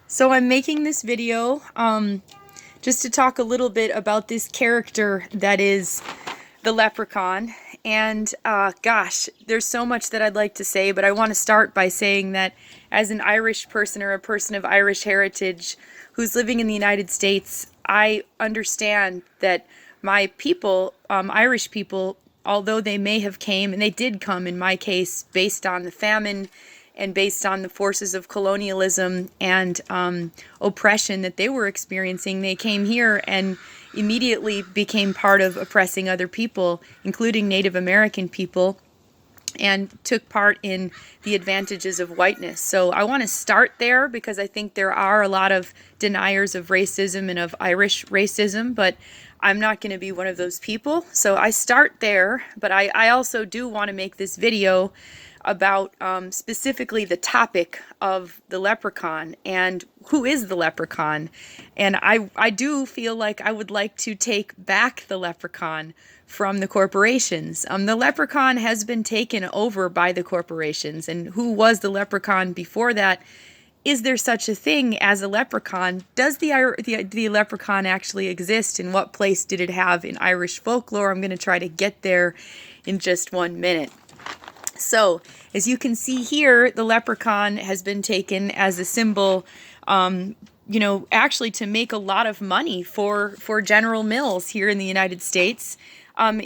So I'm making this video just to talk a little bit about this character that is the Leprechaun. And gosh, there's so much that I'd like to say, but I want to start by saying that as an Irish person or a person of Irish heritage who's living in the United States, I understand that my people, Irish people, although they may have came, and they did come in my case, based on the famine and based on the forces of colonialism and oppression that they were experiencing, they came here and immediately became part of oppressing other people, including Native American people, and took part in the advantages of whiteness. So I want to start there because I think there are a lot of deniers of racism and of Irish racism, but I'm not going to be one of those people. So I start there, but I also do want to make this video about specifically the topic of the leprechaun and who is the leprechaun. And I do feel like I would like to take back the leprechaun from the corporations. The leprechaun has been taken over by the corporations. And who was the leprechaun before that? Is there such a thing as a leprechaun? Does the leprechaun actually exist? And what place did it have in Irish folklore? I'm going to try to get there in just 1 minute. So, as you can see here, the leprechaun has been taken as a symbol, actually to make a lot of money for General Mills here in the United States.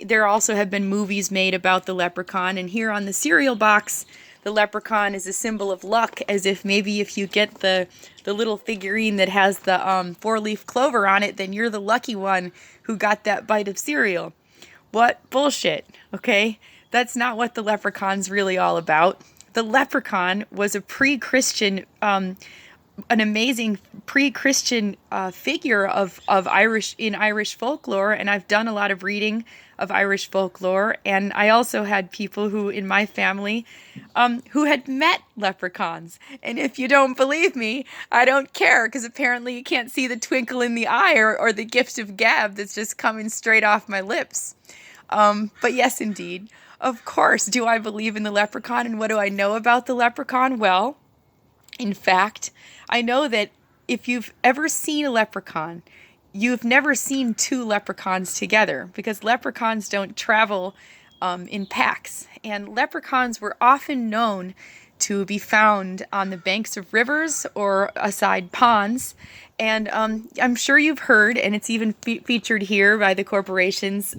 There also have been movies made about the leprechaun, and here on the cereal box, the leprechaun is a symbol of luck, as if maybe if you get the little figurine that has the four-leaf clover on it, then you're the lucky one who got that bite of cereal. What bullshit, okay? That's not what the leprechaun's really all about. The leprechaun was a pre-Christian, an amazing pre-Christian figure of Irish folklore, and I've done a lot of reading of Irish folklore, and I also had people who in my family who had met leprechauns. And if you don't believe me, I don't care, because apparently you can't see the twinkle in the eye or the gift of gab that's just coming straight off my lips. But yes, indeed. Of course, do I believe in the leprechaun, and what do I know about the leprechaun? Well, in fact, I know that if you've ever seen a leprechaun, you've never seen two leprechauns together, because leprechauns don't travel in packs. And leprechauns were often known to be found on the banks of rivers or aside ponds. And I'm sure you've heard, and it's even featured here by the corporations,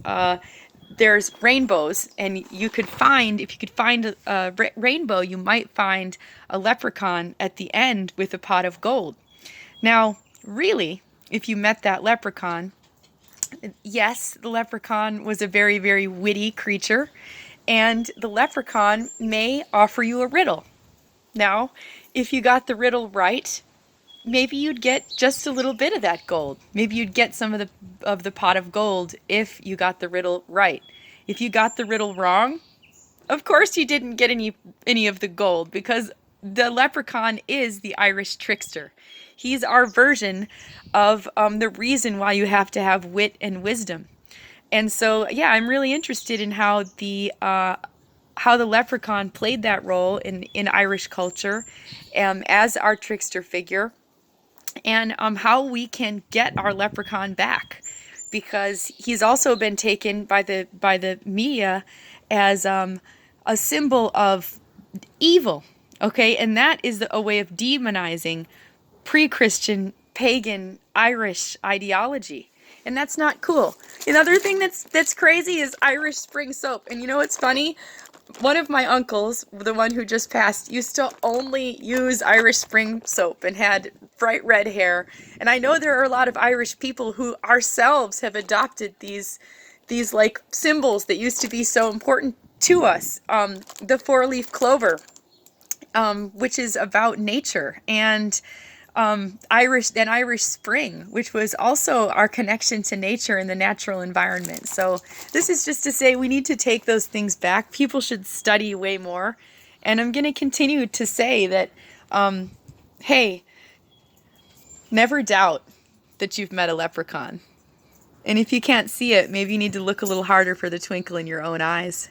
there's rainbows, and if you could find a rainbow, you might find a leprechaun at the end with a pot of gold. Now, really, if you met that leprechaun, yes, the leprechaun was a very, very witty creature, and the leprechaun may offer you a riddle. Now, if you got the riddle right, maybe you'd get just a little bit of that gold. Maybe you'd get some of the pot of gold if you got the riddle right. If you got the riddle wrong, of course you didn't get any of the gold, because the leprechaun is the Irish trickster. He's our version of the reason why you have to have wit and wisdom. And so, yeah, I'm really interested in how the leprechaun played that role in Irish culture as our trickster figure, and how we can get our leprechaun back, because he's also been taken by the media as a symbol of evil, okay? And that is a way of demonizing pre-Christian, pagan, Irish ideology. And that's not cool. Another thing that's crazy is Irish spring soap. And you know what's funny? One of my uncles, the one who just passed, used to only use Irish spring soap and had bright red hair. And I know there are a lot of Irish people who ourselves have adopted these like symbols that used to be so important to us. The four-leaf clover, which is about nature, and Irish spring, which was also our connection to nature and the natural environment. So this is just to say we need to take those things back. People should study way more. And I'm going to continue to say that, hey, never doubt that you've met a leprechaun. And if you can't see it, maybe you need to look a little harder for the twinkle in your own eyes.